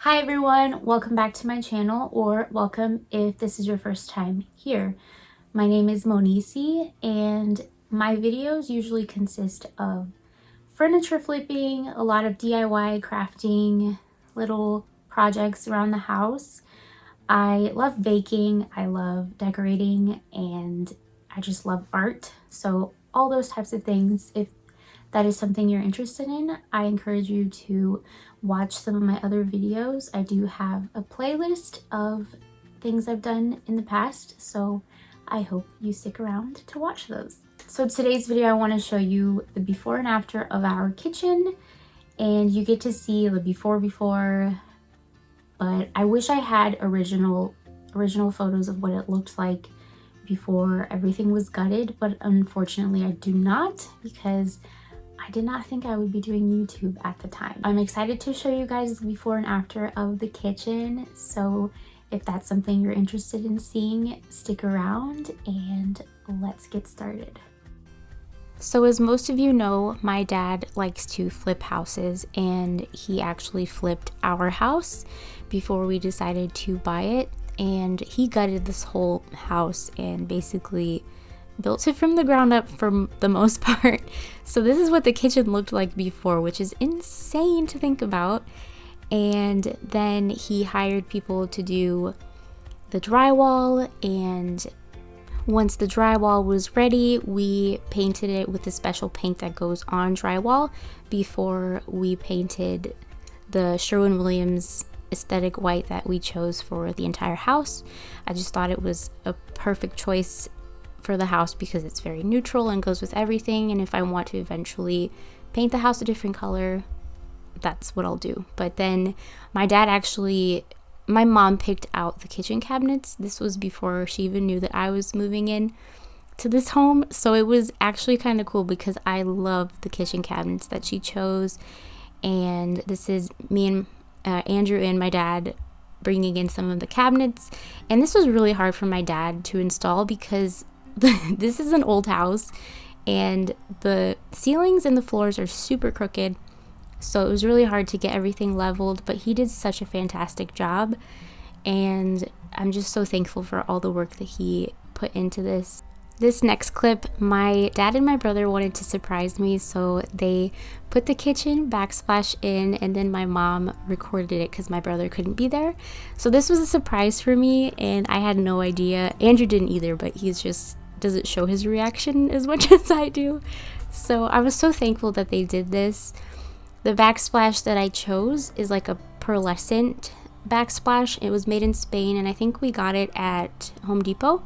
Hi everyone, welcome back to my channel, or welcome if this is your first time here. My name is Monisi and my videos usually consist of furniture flipping, a lot of DIY crafting, little projects around the house. I love baking, I love decorating, and I just love art. So all those types of things, if that is something you're interested in, I encourage you to watch some of my other videos. I do have a playlist of things I've done in the past, so I hope you stick around to watch those. So today's video, I want to show you the before and after of our kitchen, and you get to see the before, but I wish I had original photos of what it looked like before everything was gutted, but unfortunately I do not, because I did not think I would be doing YouTube at the time. I'm excited to show you guys the before and after of the kitchen, so if that's something you're interested in seeing, stick around and let's get started. So as most of you know, my dad likes to flip houses, and he actually flipped our house before we decided to buy it, and he gutted this whole house and basically built it from the ground up for the most part. So this is what the kitchen looked like before, which is insane to think about. And then he hired people to do the drywall, and once the drywall was ready, we painted it with the special paint that goes on drywall before we painted the Sherwin-Williams aesthetic white that we chose for the entire house. I just thought it was a perfect choice for the house because it's very neutral and goes with everything, and if I want to eventually paint the house a different color, that's what I'll do. But then my mom picked out the kitchen cabinets. This was before she even knew that I was moving in to this home, so it was actually kind of cool because I love the kitchen cabinets that she chose. And this is me and Andrew and my dad bringing in some of the cabinets, and this was really hard for my dad to install because this is an old house and the ceilings and the floors are super crooked, so it was really hard to get everything leveled, but he did such a fantastic job, and I'm just so thankful for all the work that he put into this. This next clip, my dad and my brother wanted to surprise me, so they put the kitchen backsplash in, and then my mom recorded it because my brother couldn't be there. So this was a surprise for me, and I had no idea. Andrew didn't either, but he's just doesn't show his reaction as much as I do. So I was so thankful that they did this. The backsplash that I chose is like a pearlescent backsplash. It was made in Spain, and I think we got it at Home Depot.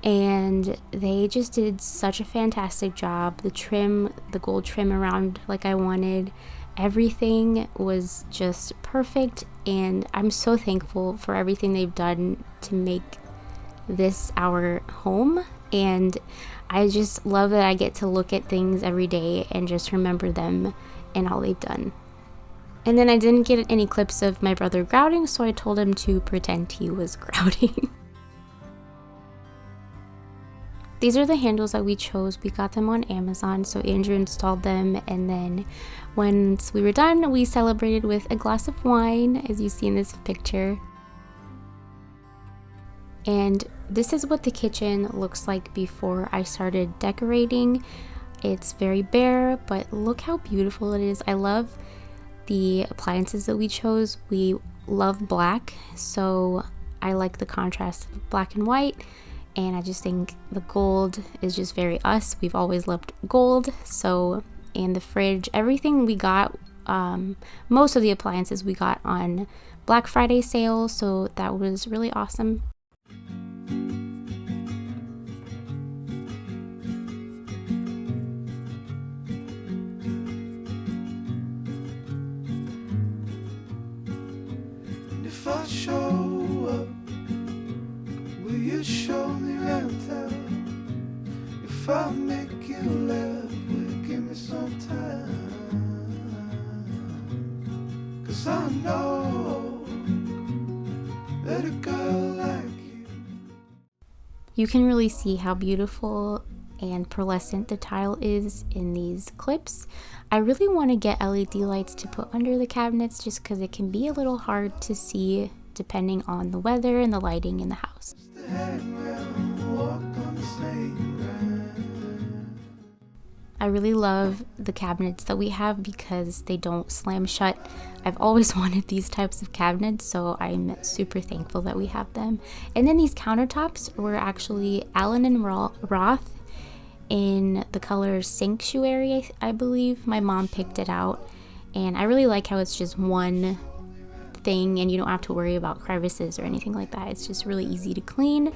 And they just did such a fantastic job. The trim, the gold trim around like I wanted, everything was just perfect, and I'm so thankful for everything they've done to make this our home. And I just love that I get to look at things every day and just remember them and all they've done. And then I didn't get any clips of my brother grouting, so I told him to pretend he was grouting. These are the handles that we chose. We got them on Amazon, so Andrew installed them, and then once we were done, we celebrated with a glass of wine, as you see in this picture. And this is what the kitchen looks like before I started decorating. It's very bare, but look how beautiful it is. I love the appliances that we chose. We love black, so I like the contrast of black and white. And I just think the gold is just very us. We've always loved gold. So, and the fridge, everything we got, most of the appliances we got on Black Friday sale. So that was really awesome. If I show up, will you show me rental? If I make you laugh, will you give me some time? 'Cause I know that a girl like you. You can really see how beautiful and pearlescent the tile is in these clips. I really want to get LED lights to put under the cabinets just because it can be a little hard to see depending on the weather and the lighting in the house. I really love the cabinets that we have because they don't slam shut. I've always wanted these types of cabinets, so I'm super thankful that we have them. And then these countertops were actually Allen and Roth in the color Sanctuary, I believe. My mom picked it out, and I really like how it's just one thing and you don't have to worry about crevices or anything like that. It's just really easy to clean.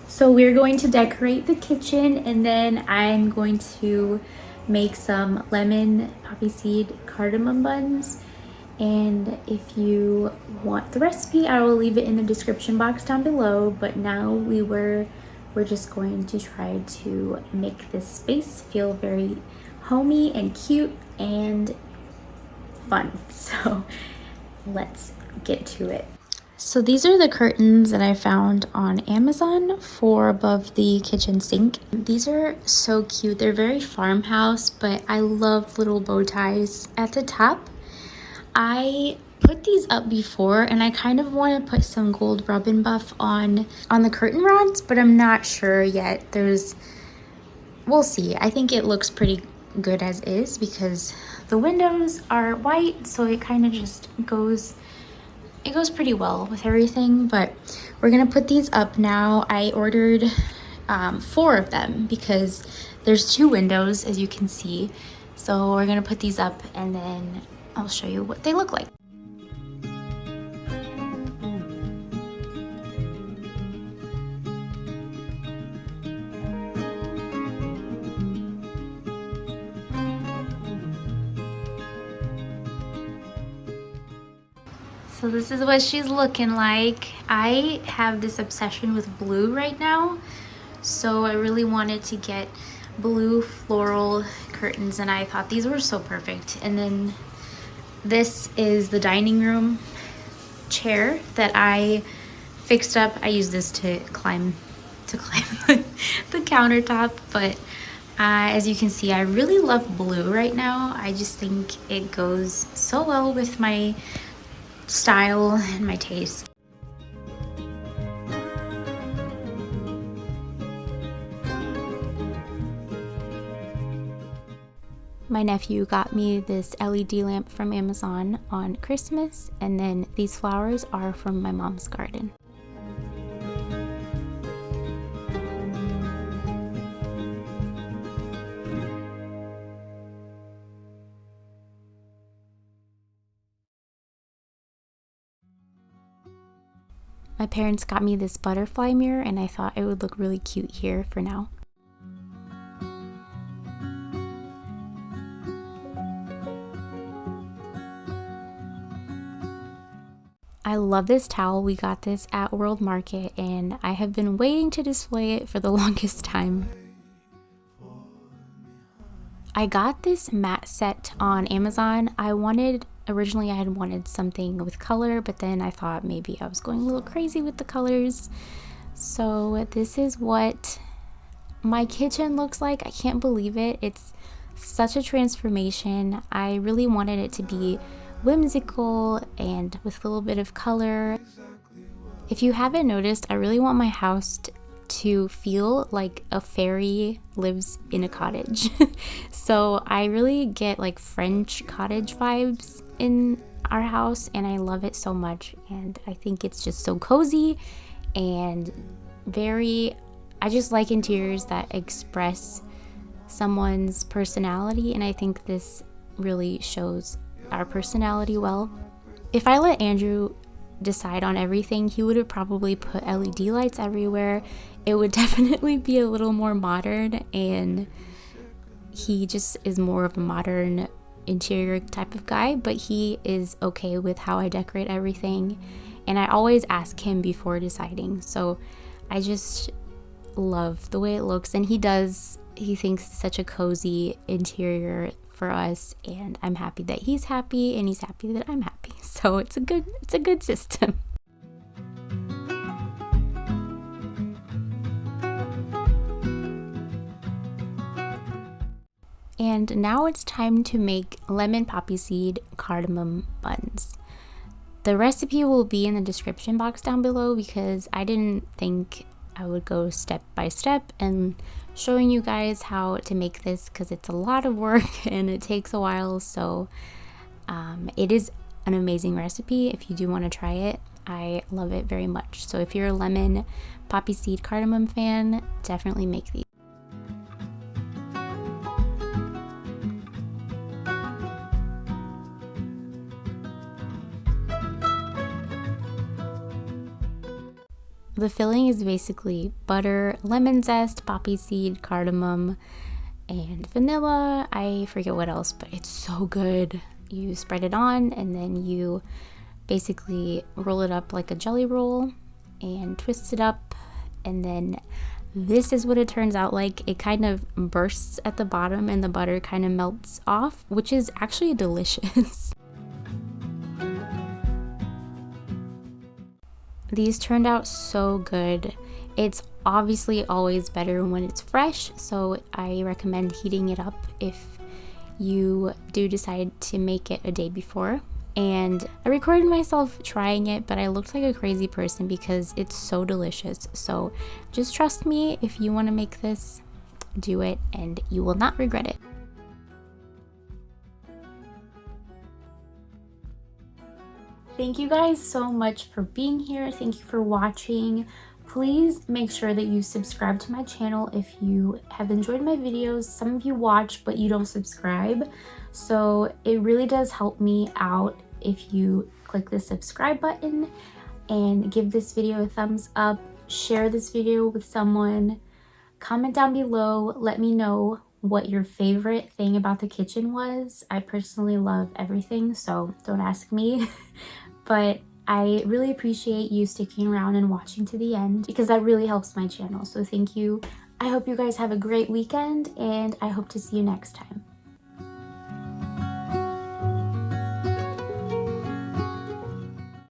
So we're going to decorate the kitchen, and then I'm going to make some lemon poppyseed cardamom buns. And if you want the recipe, I will leave it in the description box down below. But now we're just going to try to make this space feel very homey and cute and fun. So let's get to it. So these are the curtains that I found on Amazon for above the kitchen sink. These are so cute. They're very farmhouse, but I love little bow ties at the top. I put these up before, and I kind of want to put some gold rub and buff on the curtain rods, but I'm not sure yet. We'll see. I think it looks pretty good as is because the windows are white, so it kind of just goes pretty well with everything. But we're gonna put these up now. I ordered 4 of them because there's 2 windows, as you can see. So we're gonna put these up and then I'll show you what they look like. So this is what she's looking like. I have this obsession with blue right now, so I really wanted to get blue floral curtains, and I thought these were so perfect. And then this is the dining room chair that I fixed up. I use this to climb the countertop, but as you can see, I really love blue right now. I just think it goes so well with my style and my taste. My nephew got me this LED lamp from Amazon on Christmas, and then these flowers are from my mom's garden. My parents got me this butterfly mirror, and I thought it would look really cute here for now. I love this towel. We got this at World Market, and I have been waiting to display it for the longest time. I got this mat set on Amazon. Originally I had wanted something with color, but then I thought maybe I was going a little crazy with the colors. So this is what my kitchen looks like. I can't believe it. It's such a transformation. I really wanted it to be whimsical and with a little bit of color. If you haven't noticed, I really want my house to feel like a fairy lives in a cottage. So I really get like French cottage vibes in our house, and I love it so much. And I think it's just so cozy and I just like interiors that express someone's personality, and I think this really shows our personality well. If I let Andrew decide on everything, he would have probably put LED lights everywhere. It would definitely be a little more modern, and he just is more of a modern interior type of guy, but he is okay with how I decorate everything, and I always ask him before deciding. So I just love the way it looks, and he thinks it's such a cozy interior for us, and I'm happy that he's happy, and he's happy that I'm happy. So it's a good system. And now it's time to make lemon poppy seed cardamom buns. The recipe will be in the description box down below because I didn't think I would go step by step and showing you guys how to make this because it's a lot of work and it takes a while. So it is an amazing recipe if you do want to try it. I love it very much. So if you're a lemon poppy seed cardamom fan, definitely make these. The filling is basically butter, lemon zest, poppy seed, cardamom, and vanilla. I forget what else, but it's so good. You spread it on and then you basically roll it up like a jelly roll and twist it up, and then this is what it turns out like. It kind of bursts at the bottom and the butter kind of melts off, which is actually delicious. These turned out so good. It's obviously always better when it's fresh, so I recommend heating it up if you do decide to make it a day before. And I recorded myself trying it, but I looked like a crazy person because it's so delicious. So just trust me, if you want to make this, do it and you will not regret it. Thank you guys so much for being here. Thank you for watching. Please make sure that you subscribe to my channel if you have enjoyed my videos. Some of you watch, but you don't subscribe. So it really does help me out if you click the subscribe button and give this video a thumbs up. Share this video with someone. Comment down below. Let me know what your favorite thing about the kitchen was. I personally love everything, so don't ask me. But I really appreciate you sticking around and watching to the end because that really helps my channel. So thank you. I hope you guys have a great weekend and I hope to see you next time.